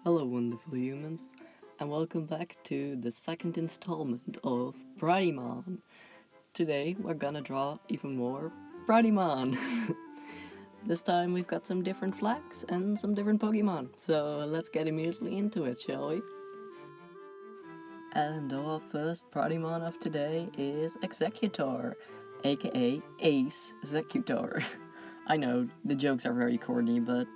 Hello wonderful humans, and welcome back to the second installment of Pridémon. Today we're gonna draw even more Pridémon. This time we've got some different flags and some different Pokemon, so let's get immediately into it, shall we? And our first Pridémon of today is Executor, aka Ace Executor. I know, the jokes are very corny, but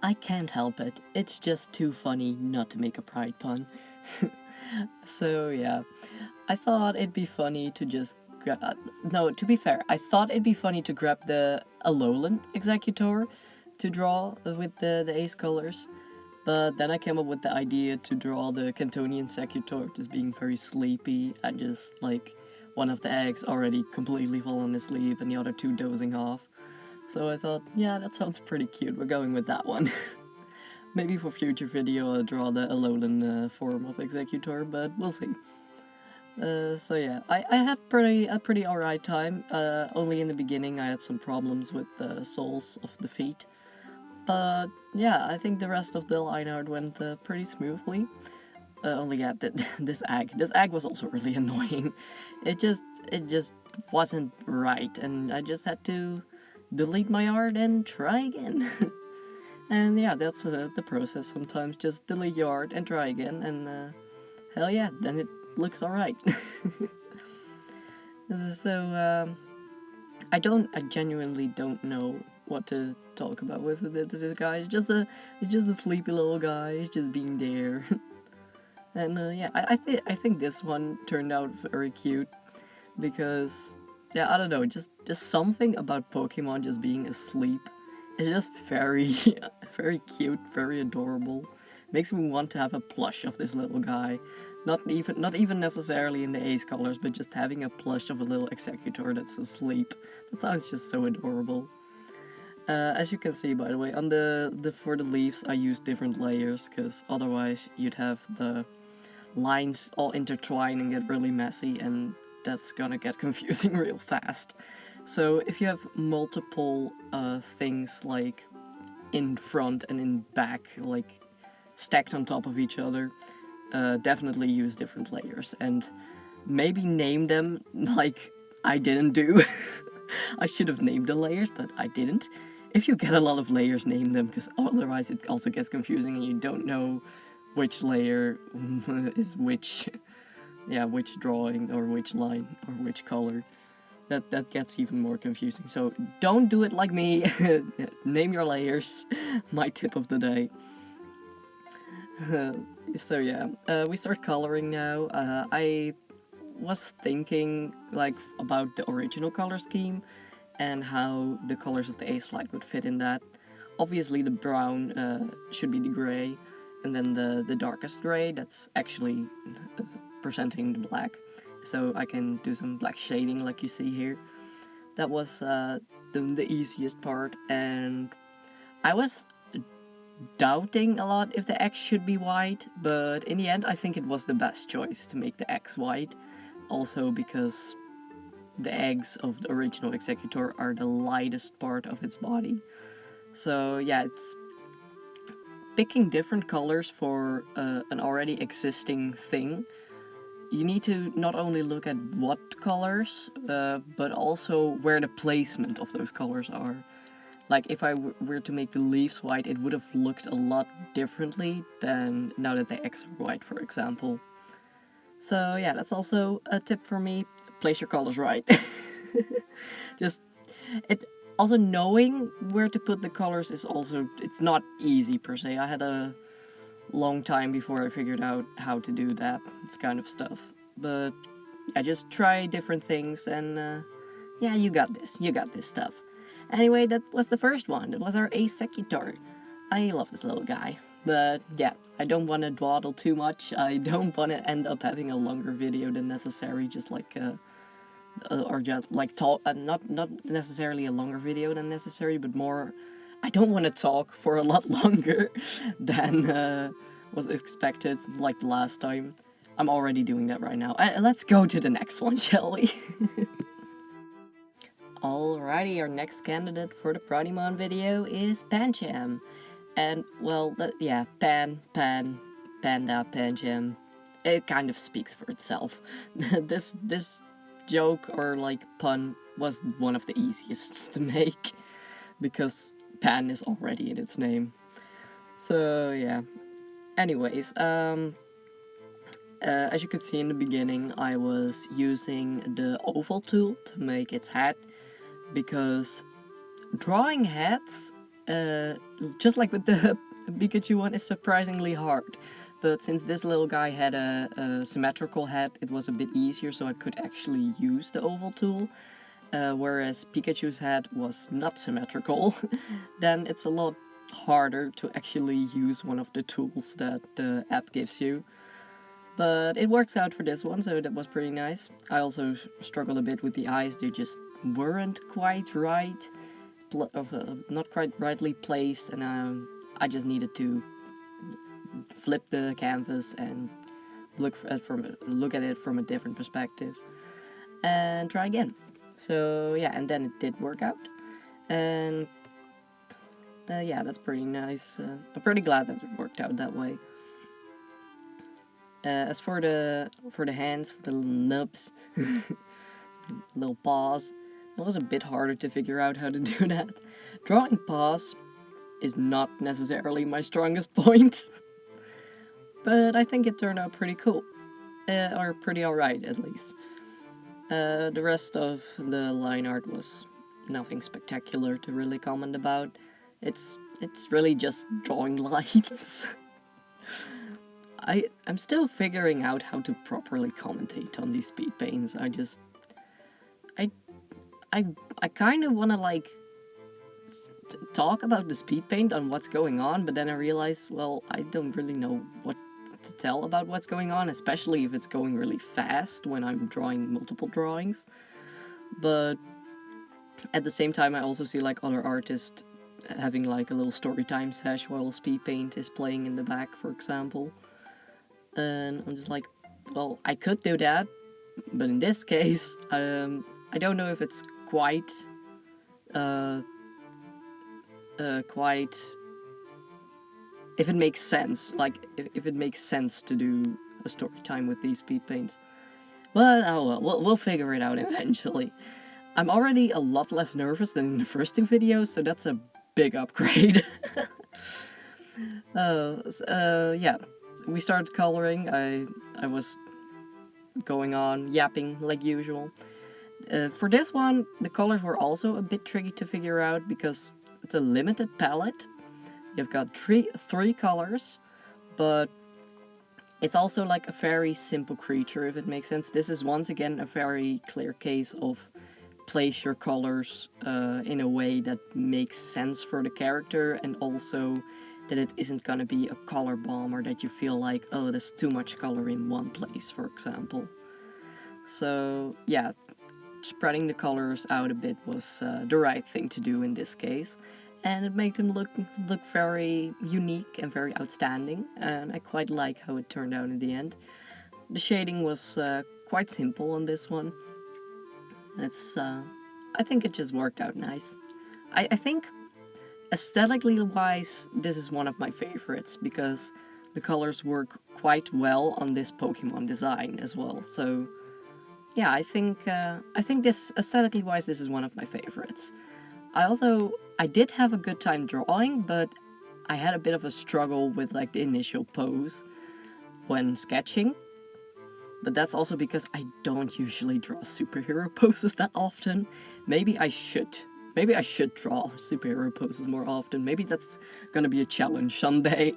I can't help it. It's just too funny not to make a pride pun. So yeah, I thought it'd be funny to just grab... no, to be fair, I thought it'd be funny to grab the Alolan Executor to draw with the Ace colors. But then I came up with the idea to draw the Cantonian Executor just being very sleepy and just like one of the eggs already completely fallen asleep and the other two dozing off. So I thought, yeah, that sounds pretty cute, we're going with that one. Maybe for future video I'll draw the Alolan form of Executor, but we'll see. So yeah, I had a pretty alright time. Only in the beginning I had some problems with the soles of the feet. But yeah, I think the rest of the line art went pretty smoothly. Only yeah, this egg was also really annoying. It just wasn't right, and I just had to delete my art and try again. And yeah, that's the process sometimes. Just delete your art and try again, and hell yeah, then it looks alright. So I genuinely don't know what to talk about with this guy. It's just a sleepy little guy. He's just being there. And yeah, I think this one turned out very cute because yeah, I don't know, just something about Pokemon just being asleep. It's just very very cute, very adorable. Makes me want to have a plush of this little guy. Not even necessarily in the Ace colors, but just having a plush of a little Executor that's asleep. That sounds just so adorable. As you can see, by the way, on for the leaves I used different layers, because otherwise you'd have the lines all intertwine and get really messy, and that's gonna get confusing real fast. So if you have multiple things like in front and in back, like stacked on top of each other, definitely use different layers, and maybe name them like I didn't do. I should have named the layers, but I didn't. If you get a lot of layers, name them, because otherwise it also gets confusing and you don't know which layer is which, yeah, which drawing or which line or which color. That gets even more confusing. So don't do it like me. Name your layers. My tip of the day. So yeah, we start coloring now. I was thinking like about the original color scheme and how the colors of the Ace flag would fit in that. Obviously the brown should be the gray, and then the darkest gray, that's actually presenting the black. So I can do some black shading like you see here. That was the easiest part, and I was doubting a lot if the X should be white, but in the end I think it was the best choice to make the X white. Also because the eggs of the original Executor are the lightest part of its body. So yeah, it's picking different colors for an already existing thing. You need to not only look at what colors, but also where the placement of those colors are. Like if I were to make the leaves white, it would have looked a lot differently than now that the eggs are white, for example. So yeah, that's also a tip for me. Place your colors right. Also knowing where to put the colors is also, it's not easy per se. I had a long time before I figured out how to do that. It's kind of stuff. But I just try different things, and yeah, you got this stuff. Anyway, that was the first one. That was our Executor. I love this little guy. But yeah, I don't want to dawdle too much. I don't want to end up having a longer video than necessary, just like or just like talk, not necessarily a longer video than necessary, but more, I don't want to talk for a lot longer than was expected, like the last time. I'm already doing that right now. Let's go to the next one, shall we? Alrighty, our next candidate for the Pridémon video is Pancham. And, well, yeah, Panda, Panjam, it kind of speaks for itself. This joke or, like, pun was one of the easiest to make, because Pan is already in its name. So, yeah. Anyways, as you could see in the beginning, I was using the oval tool to make its head, because drawing heads, just like with the Pikachu one, is surprisingly hard. But since this little guy had a symmetrical head, it was a bit easier, so I could actually use the oval tool. Whereas Pikachu's head was not symmetrical, then it's a lot harder to actually use one of the tools that the app gives you. But it worked out for this one, so that was pretty nice. I also struggled a bit with the eyes, they just weren't quite right, not quite rightly placed, and I just needed to flip the canvas and look at it from a different perspective and try again. So yeah, and then it did work out, and yeah, that's pretty nice. I'm pretty glad that it worked out that way. As for the hands, for the little nubs, little paws, it was a bit harder to figure out how to do that. Drawing paws is not necessarily my strongest point, but I think it turned out pretty cool, or pretty alright at least. The rest of the line art was nothing spectacular to really comment about. It's really just drawing lines. I'm still figuring out how to properly commentate on these speed paints. I kind of want to like talk about the speed paint on what's going on, but then I realize, well, I don't really know what to tell about what's going on, especially if it's going really fast when I'm drawing multiple drawings. But at the same time, I also see like other artists having like a little story time sesh while speed paint is playing in the back, for example. And I'm just like, well, I could do that, but in this case, I don't know if it's quite if it makes sense, like if it makes sense to do a story time with these speed paints. But oh well, we'll figure it out eventually. I'm already a lot less nervous than in the first two videos, so that's a big upgrade. Yeah, we started coloring. I was going on yapping like usual. For this one, the colors were also a bit tricky to figure out because it's a limited palette. You've got three colors, but it's also like a very simple creature, if it makes sense. This is once again a very clear case of place your colors in a way that makes sense for the character, and also that it isn't gonna be a color bomb or that you feel like, oh, there's too much color in one place, for example. So yeah, spreading the colors out a bit was the right thing to do in this case, and it made them look very unique and very outstanding, and I quite like how it turned out in the end. The shading was quite simple on this one. It's I think it just worked out nice. I think aesthetically wise, this is one of my favorites because the colors work quite well on this Pokemon design as well. So yeah, I think this aesthetically wise, this is one of my favorites. I did have a good time drawing, but I had a bit of a struggle with like the initial pose when sketching. But that's also because I don't usually draw superhero poses that often. Maybe I should draw superhero poses more often. Maybe that's gonna be a challenge someday.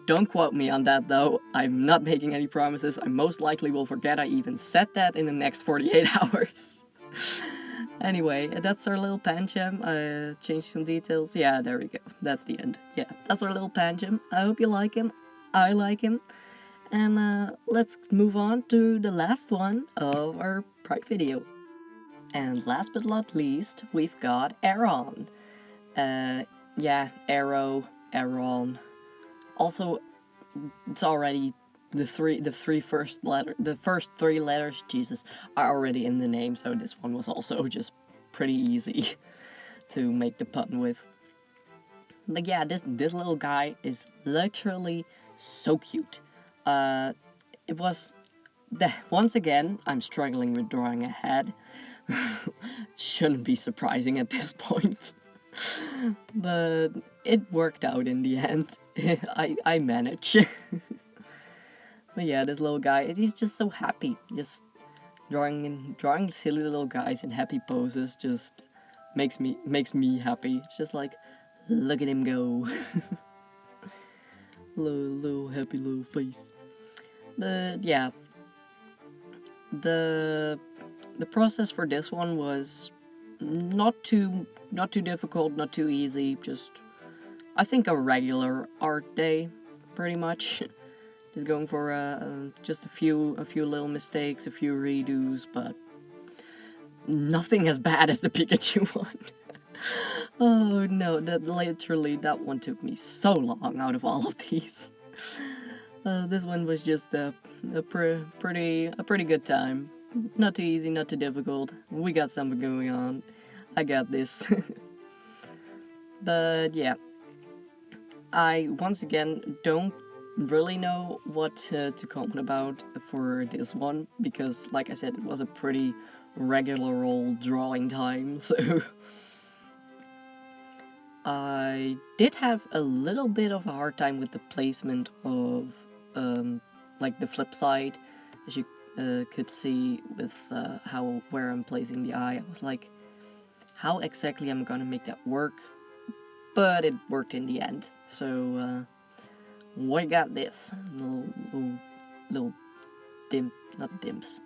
Don't quote me on that though. I'm not making any promises. I most likely will forget I even said that in the next 48 hours. Anyway, that's our little Pancham. I changed some details. Yeah, there we go. That's the end. Yeah, that's our little Pancham. I hope you like him. I like him. And let's move on to the last one of our Pride video. And last but not least, we've got Aron. Yeah, Aron. Also, it's already the first three letters, Jesus, are already in the name, so this one was also just pretty easy to make the pun with. But yeah, this little guy is literally so cute. It was once again, I'm struggling with drawing a head. Shouldn't be surprising at this point. But it worked out in the end. I managed. But yeah, this little guy, he's just so happy. Just drawing silly little guys in happy poses just makes me happy. It's just like, look at him go. little happy little face. But yeah, the process for this one was not too difficult, not too easy. Just, I think, a regular art day, pretty much. Just going for just a few little mistakes, a few redos, but nothing as bad as the Pikachu one. Oh no, that one took me so long out of all of these. This one was just a pretty good time. Not too easy, not too difficult. We got something going on. I got this. But yeah, I once again don't really know what to comment about for this one, because like I said, it was a pretty regular old drawing time, so I did have a little bit of a hard time with the placement of like the flip side, as you could see with where I'm placing the eye. I was like, how exactly am I gonna make that work? But it worked in the end, so we got this little not dimps.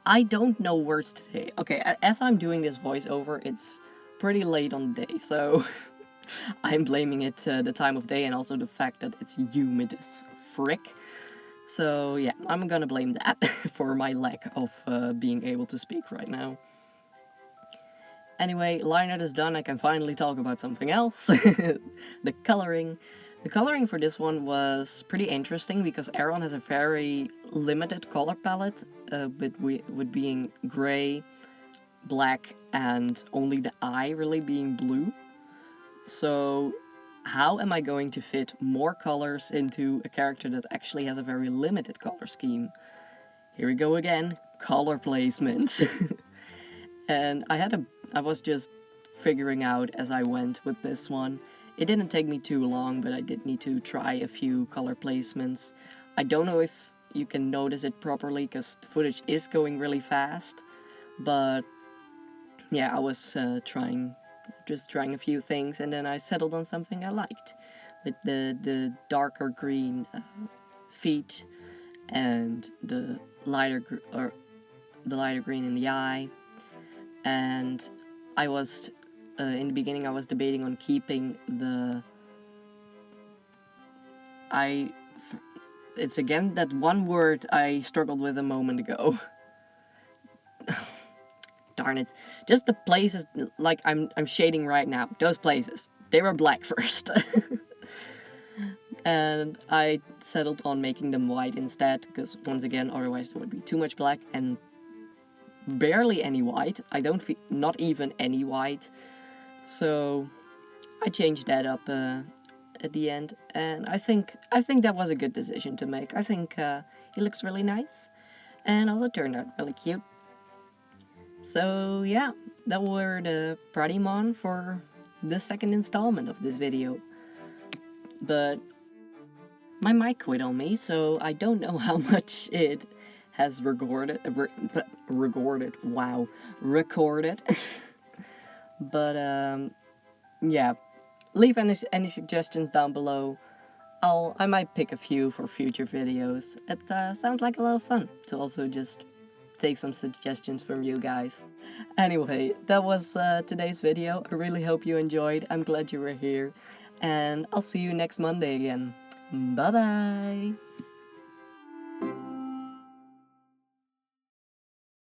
I don't know words today. Okay, as I'm doing this voiceover, it's pretty late on the day, so I'm blaming it the time of day and also the fact that it's humid as frick. So yeah, I'm gonna blame that for my lack of being able to speak right now. Anyway, line art is done. I can finally talk about something else. The coloring. The coloring for this one was pretty interesting because Aaron has a very limited color palette, with being gray, black, and only the eye really being blue. So how am I going to fit more colors into a character that actually has a very limited color scheme? Here we go again, color placement. And I was just figuring out as I went with this one. It didn't take me too long, but I did need to try a few color placements. I don't know if you can notice it properly because the footage is going really fast, but yeah, I was trying a few things, and then I settled on something I liked, with the darker green feet and the lighter green in the eye. And I was in the beginning I was debating on keeping it's again that one word I struggled with a moment ago. Darn it. Just the places, like I'm shading right now. Those places, they were black first. And I settled on making them white instead, because once again, otherwise there would be too much black and barely any white. I don't feel, not even any white. So I changed that up at the end, and I think that was a good decision to make. I think he looks really nice, and also turned out really cute. So yeah, that were the Pridémon for the second installment of this video. But my mic quit on me, so I don't know how much it has recorded. Wow, recorded. But yeah, leave any suggestions down below. I might pick a few for future videos. It sounds like a lot of fun to also just take some suggestions from you guys. Anyway, that was today's video. I really hope you enjoyed. I'm glad you were here, and I'll see you next Monday again. Bye bye.